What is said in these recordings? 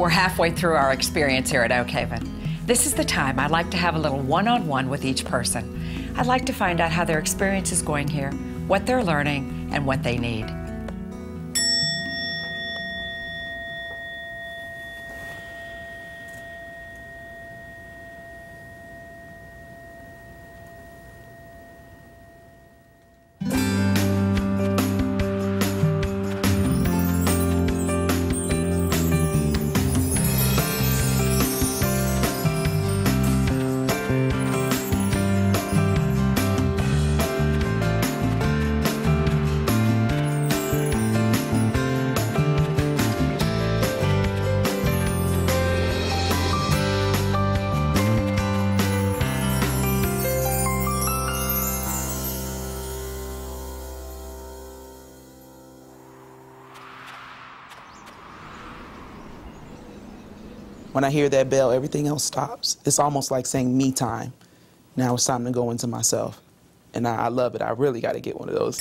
We're halfway through our experience here at Oak Haven. This is the time I'd like to have a little one-on-one with each person. I'd like to find out how their experience is going here, what they're learning, and what they need. When I hear that bell, everything else stops. It's almost like saying me time. Now it's time to go into myself. And I love it. I really got to get one of those.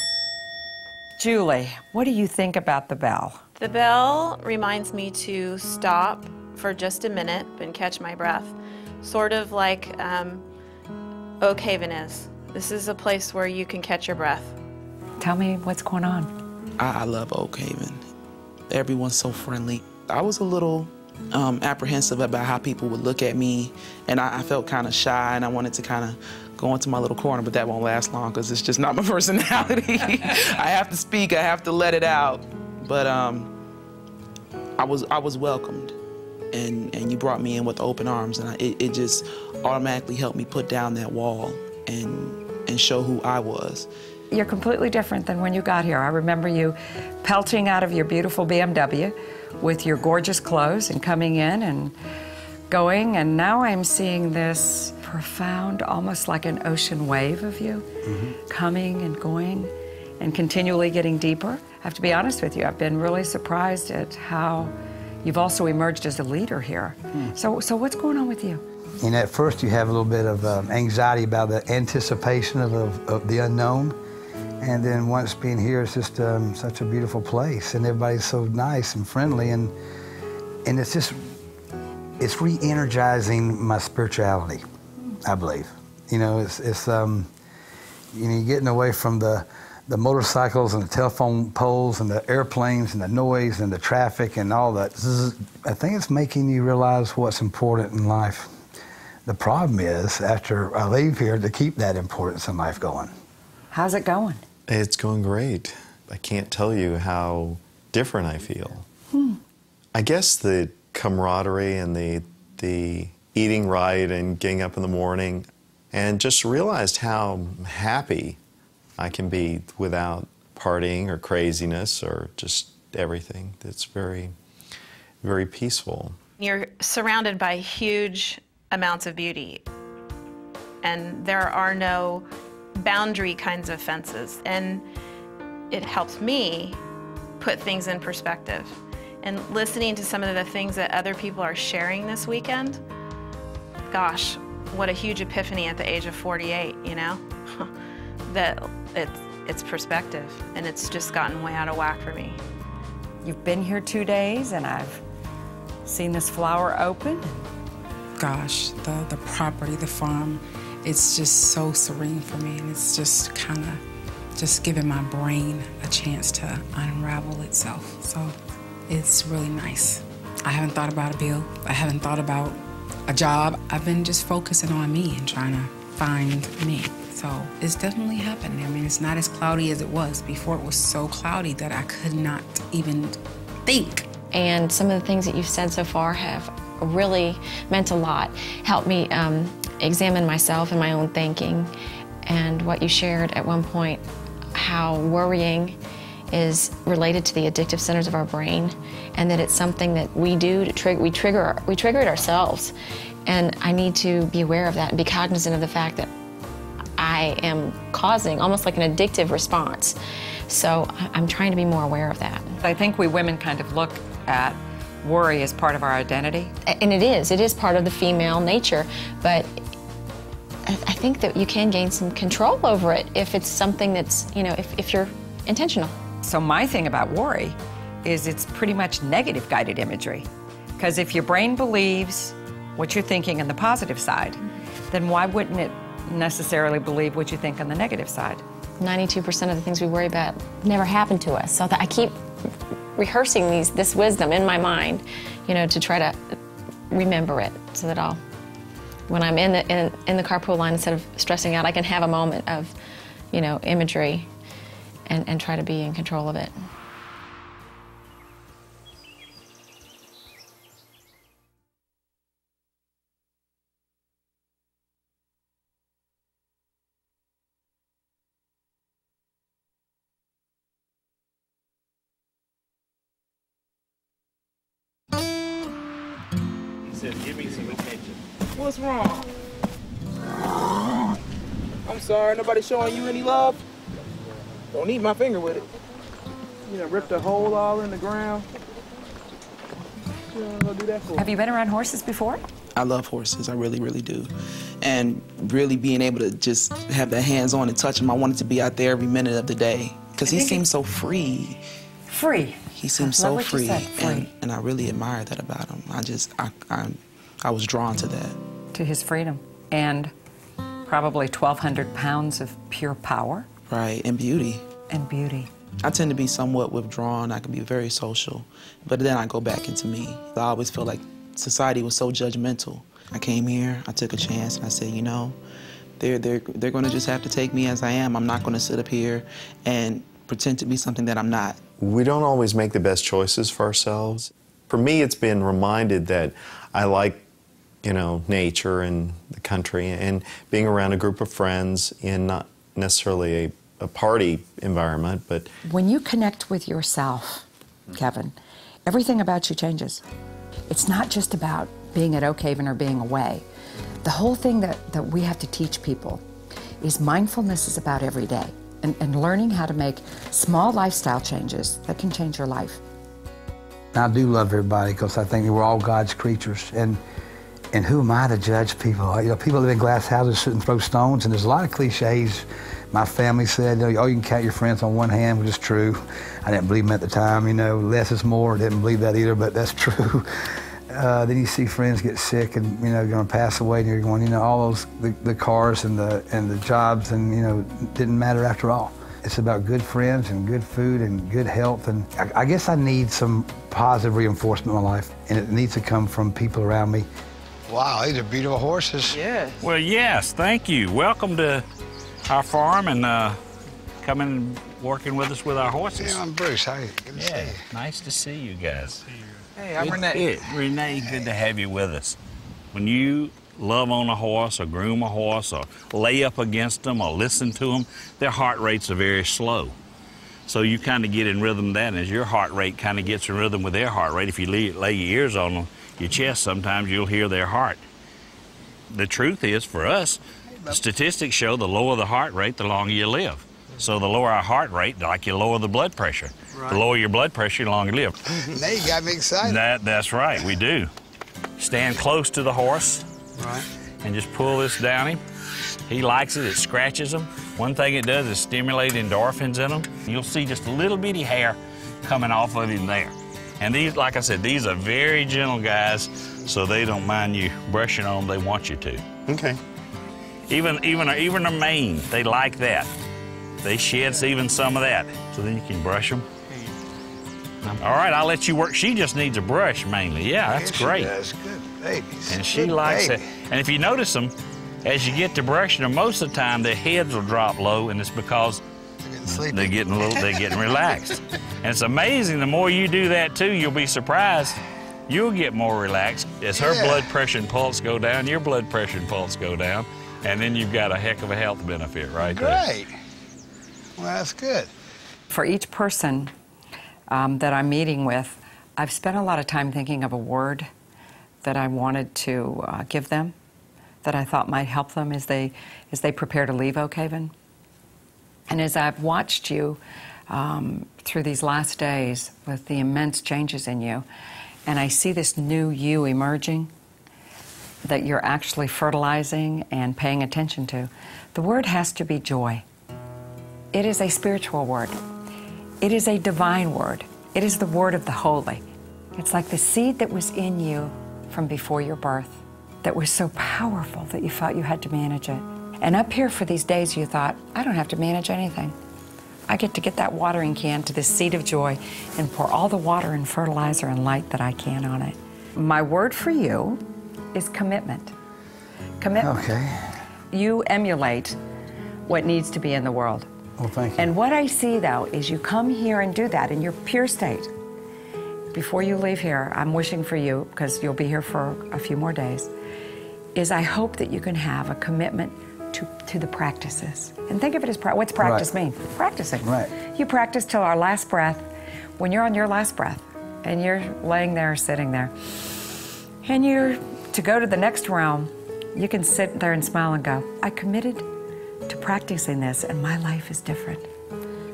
Julie, what do you think about the bell? The bell reminds me to stop for just a minute and catch my breath. Sort of like Oak Haven is. This is a place where you can catch your breath. Tell me what's going on. I love Oak Haven. Everyone's so friendly. I was a little apprehensive about how people would look at me, and I felt kind of shy, and I wanted to kind of go into my little corner, but that won't last long because it's just not my personality. I have to speak, I have to let it out. But I was welcomed, and you brought me in with open arms, and it just automatically helped me put down that wall and show who I was. You're completely different than when you got here. I remember you pelting out of your beautiful BMW with your gorgeous clothes and coming in and going, and now I'm seeing this profound, almost like an ocean wave of you, coming and going and continually getting deeper. I have to be honest with you, I've been really surprised at how you've also emerged as a leader here. So what's going on with you? And at first you have a little bit of anxiety about the anticipation of the unknown. And then once being here, it's just such a beautiful place, and everybody's so nice and friendly, and it's just, it's re-energizing my spirituality, I believe. You know, it's you know, you're getting away from the motorcycles and the telephone poles and the airplanes and the noise and the traffic and all that. I think it's making you realize what's important in life. The problem is, after I leave here, to keep that importance in life going. How's it going? It's going great. I can't tell you how different I feel. I guess the camaraderie and the eating right and getting up in the morning, and just realized how happy I can be without partying or craziness or just everything. It's very, very peaceful. You're surrounded by huge amounts of beauty, and there are no boundary kinds of fences, and it helps me put things in perspective. And listening to some of the things that other people are sharing this weekend, gosh, what a huge epiphany at the age of 48, you know? That it's perspective, and it's just gotten way out of whack for me. You've been here 2 days, and I've seen this flower open. Gosh, the property, the farm, it's just so serene for me, and it's just kind of just giving my brain a chance to unravel itself. So it's really nice. I haven't thought about a bill. I haven't thought about a job. I've been just focusing on me and trying to find me. So it's definitely happening. I mean, it's not as cloudy as it was. Before it was so cloudy that I could not even think. And some of the things that you've said so far have really meant a lot. Helped me examine myself and my own thinking, and what you shared at one point, how worrying is related to the addictive centers of our brain, and that it's something that we do to we trigger it ourselves. And I need to be aware of that and be cognizant of the fact that I am causing almost like an addictive response. So I'm trying to be more aware of that. I think we women kind of look at worry as part of our identity. And it is part of the female nature, but I think that you can gain some control over it if it's something that's, you know, if you're intentional. So my thing about worry is it's pretty much negative guided imagery. Because if your brain believes what you're thinking on the positive side, then why wouldn't it necessarily believe what you think on the negative side? 92% of the things we worry about never happen to us. So that I keep rehearsing this wisdom in my mind, you know, to try to remember it so that when I'm in the carpool line, instead of stressing out, I can have a moment of, you know, imagery and try to be in control of it. Give me some attention. What's wrong? I'm sorry, nobody showing you any love? Don't eat my finger with it. You know, ripped a hole all in the ground. What you wanna go do that for? Have you been around horses before? I love horses, I really, really do. And really being able to just have the hands on and touch him, I wanted to be out there every minute of the day. Because he seems so free. Free. He seems so free. And I really admire that about him. I was drawn to that. To his freedom. And probably 1,200 pounds of pure power. Right, and beauty. And beauty. I tend to be somewhat withdrawn. I can be very social. But then I go back into me. I always feel like society was so judgmental. I came here, I took a chance, and I said, you know, they're going to just have to take me as I am. I'm not going to sit up here and pretend to be something that I'm not. We don't always make the best choices for ourselves. For me, it's been reminded that I like, you know, nature and the country and being around a group of friends in not necessarily a party environment, but... When you connect with yourself, Kevin, everything about you changes. It's not just about being at Oak Haven or being away. The whole thing that we have to teach people is mindfulness is about every day. And learning how to make small lifestyle changes that can change your life. I do love everybody because I think we're all God's creatures. And who am I to judge people? You know, people live in glass houses, sit and throw stones, and there's a lot of cliches. My family said, oh, you can count your friends on one hand, which is true. I didn't believe them at the time, you know, less is more. I didn't believe that either, but that's true. Then you see friends get sick and, you know, going to pass away, and you're going, you know, all those, the cars and the jobs, and, you know, didn't matter after all. It's about good friends and good food and good health, and I guess I need some positive reinforcement in my life, and it needs to come from people around me. Wow, these are beautiful horses. Yeah. Well, yes, thank you. Welcome to our farm and coming and working with us with our horses. Yeah, I'm Bruce. How are you? Good to see you. Nice to see you guys. Hey, I'm Renae. Renae, good to have you with us. When you love on a horse or groom a horse or lay up against them or listen to them, their heart rates are very slow. So you kind of get in rhythm with that, and as your heart rate kind of gets in rhythm with their heart rate, if you lay your ears on them, your chest, sometimes you'll hear their heart. The truth is, for us, the statistics show the lower the heart rate, the longer you live. So the lower our heart rate, like you lower the blood pressure. Right. The lower your blood pressure, the longer you live. Now you got me excited. That's right, we do. Stand close to the horse. Right. And just pull this down him. He likes it, it scratches him. One thing it does is stimulate endorphins in him. You'll see just a little bitty hair coming off of him there. And these, like I said, these are very gentle guys, so they don't mind you brushing on them, they want you to. Okay. Even a mane, they like that. They shed even some of that, so then you can brush them. All right, I'll let you work. She just needs a brush mainly. Yeah, that's great. That's good babies. And she likes it. And if you notice them, as you get to brushing them, most of the time their heads will drop low, and it's because they're getting relaxed. And it's amazing, the more you do that too, you'll be surprised. You'll get more relaxed. As her blood pressure and pulse go down, your blood pressure and pulse go down, and then you've got a heck of a health benefit right there. Great. Well, that's good. For each person that I'm meeting with, I've spent a lot of time thinking of a word that I wanted to give them, that I thought might help them as they prepare to leave Oak Haven. And as I've watched you through these last days with the immense changes in you, and I see this new you emerging that you're actually fertilizing and paying attention to, the word has to be joy. It is a spiritual word. It is a divine word. It is the word of the holy. It's like the seed that was in you from before your birth that was so powerful that you felt you had to manage it. And up here for these days you thought, I don't have to manage anything. I get to get that watering can to this seed of joy and pour all the water and fertilizer and light that I can on it. My word for you is commitment. Commitment. Okay. You emulate what needs to be in the world. Well, thank you. And what I see, though, is you come here and do that in your pure state. Before you leave here, I'm wishing for you, because you'll be here for a few more days, is I hope that you can have a commitment to the practices. And think of it as, what's practice mean? Practicing. Right. You practice till our last breath. When you're on your last breath, and you're laying there, sitting there, and you're to go to the next realm, you can sit there and smile and go, I committed to practicing this, and my life is different.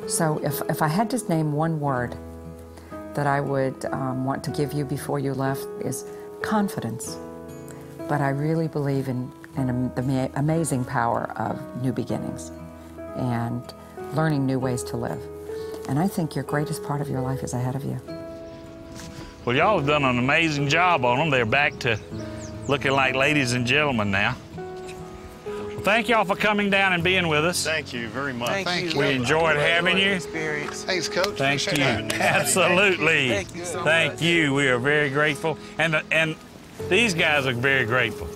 So if I had to name one word that I would want to give you before you left is confidence. But I really believe in the amazing power of new beginnings and learning new ways to live. And I think your greatest part of your life is ahead of you. Well, y'all have done an amazing job on them. They're back to looking like ladies and gentlemen now. Well, thank y'all for coming down and being with us. Thank you very much. Thank you. We enjoyed having you. Thanks, Coach. Thank Appreciate you. having me. Absolutely. Thank you so Thank much. you. We are very grateful. And these guys are very grateful.